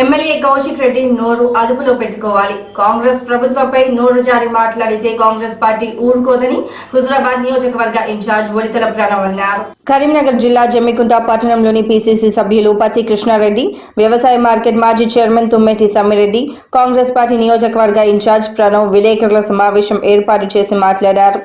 MLA Kaushik Reddy నోరు అదుపులో పెట్టుకోవాలి. కాంగ్రెస్ ప్రభుత్వంపై నోరు జారి మాట్లాడితే కాంగ్రెస్ పార్టీ ఊరుకోదని హుజరాబాద్ నియోజకవర్గ ఇన్ఛార్జ్ వరితల ప్రణవ్ అన్నారు. కరీంనగర్ జిల్లా జమ్మికుంట పట్టణంలోని పీసీసీ సభ్యులు పత్తి కృష్ణారెడ్డి, వ్యవసాయ మార్కెట్ మాజీ చైర్మన్ తుమ్మెటి సమ్మిరెడ్డి, కాంగ్రెస్ పార్టీ నియోజకవర్గ ఇన్ఛార్జ్ ప్రణవ్ విలేకరుల సమావేశం ఏర్పాటు చేసి మాట్లాడారు.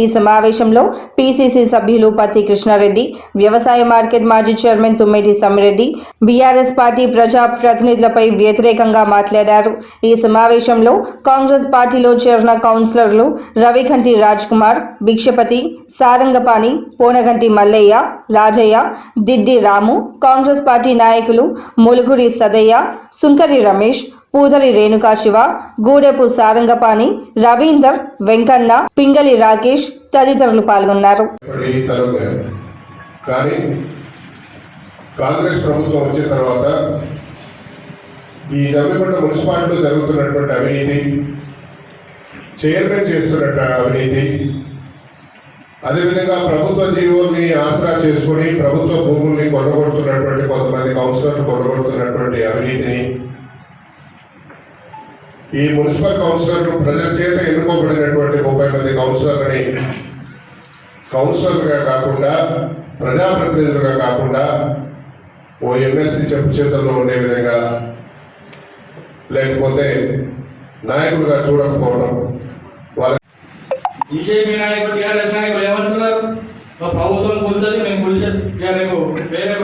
ఈ సమావేశంలో పీసీసీ సభ్యులు పత్తి కృష్ణారెడ్డి, వ్యవసాయ మార్కెట్ మాజీ చైర్మన్ తుమ్మెటి సమ్మిరెడ్డి, బీఆర్ఎస్ పార్టీ ప్రజా ప్రతినిధులపై వ్యతిరేకంగా మాట్లాడారు. ఈ సమావేశంలో కాంగ్రెస్ పార్టీలో చేరిన కౌన్సిలర్లు రవికంటి రాజ్ కుమార్, భిక్షపతి, సారంగపాణి, పోనగంటి మల్లయ్య, రాజయ్య, దిడ్డి రాము, కాంగ్రెస్ పార్టీ నాయకులు ములుగురి సదయ్య, సుంకరి రమేష్, పూదలి రేణుకా శివ, గూడెపు సారంగపాణి, రవీందర్, వెంకన్న, పింగళి రాకేష్ తదితరులు పాల్గొన్నారు. కాంగ్రెస్ ప్రభుత్వం వచ్చిన తర్వాత ఈ జమ్మికుంట మున్సిపాలిటీలో జరుగుతున్నటువంటి అవినీతి, చైర్మన్ చేస్తున్నట్టు అవినీతి, అదేవిధంగా ప్రభుత్వ జీవోల్ని ఆసరా చేసుకుని ప్రభుత్వ భూముల్ని కొనగొడుతున్నటువంటి కొంతమంది కౌన్సిలర్లు కొనగొడుతున్నటువంటి అవినీతిని, ఈ మున్సిపల్ కౌన్సిలర్లు ప్రజల చేత ఎన్నుకోబడినటువంటి 30 మంది కౌన్సిలర్లుగా కాకుండా, ప్రజాప్రతినిధులుగా కాకుండా ఓ ఎమ్మెల్సీ చెప్పు చేతుల్లో ఉండే విధంగా, లేకపోతే నాయకులుగా చూడకపోవడం. బీజేపీ నాయకులు, టీఆర్ఎస్ నాయకులు ఏమంటున్నారు? ప్రభుత్వం కూలుతుంది, మేము రేపు వేరే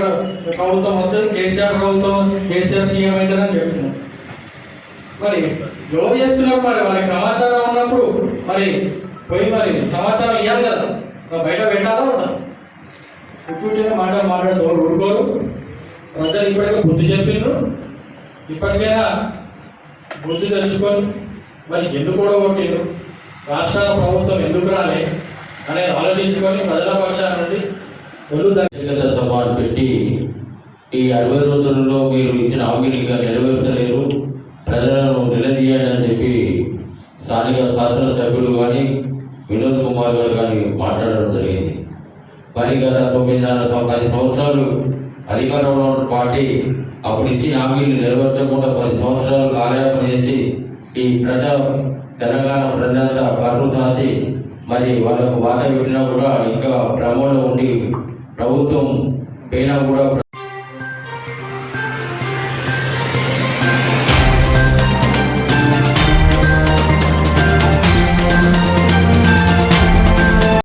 ప్రభుత్వం వస్తుంది, కేసీఆర్ ప్రభుత్వం, కేసీఆర్ సీఎం అవుతుందని చెప్తున్నాం. మరి జోబు చేస్తున్నారు. మరి వాళ్ళకి సమాచారం ఉన్నప్పుడు మరి సమాచారం ఇవ్వాలి కదా, బయట పెట్టాలా కదా. చుట్టూ మాట్లాడుతూ ఊరుకోరు. ప్రజలు ఇప్పటికే బుద్ధి చెప్పిండ్రు. ఇప్పటికైనా బుద్ధి తెలుసుకొని మరి ఎందుకు కూడా కొట్టిండ్రు, రాష్ట్ర ప్రభుత్వం ఎందుకు రాలే అనేది ఆలోచించుకొని ప్రజల పక్షాన నుండి సమాన్ పెట్టి ఈ 60 రోజులలో మీరు ఇచ్చిన హామీని నెరవేర్చలేరు, ప్రజలను నిలదీయాలని చెప్పి స్థానిక శాసనసభ్యులు కానీ వినోద్ కుమార్ గారు కానీ మాట్లాడడం జరిగింది. మరి గత 10 సంవత్సరాలు అధికారంలో ఉన్న పార్టీ అప్పుడు ఇచ్చిన హామీలు నెరవేర్చకుండా 10 సంవత్సరాలు కాలయాపన చేసి ఈ తెలంగాణ ప్రజలంతా కర్రు సాసి మరి వాళ్ళకు వాటా పెట్టినా కూడా ఇంకా భ్రమంలో ఉండి ప్రభుత్వం పైన కూడా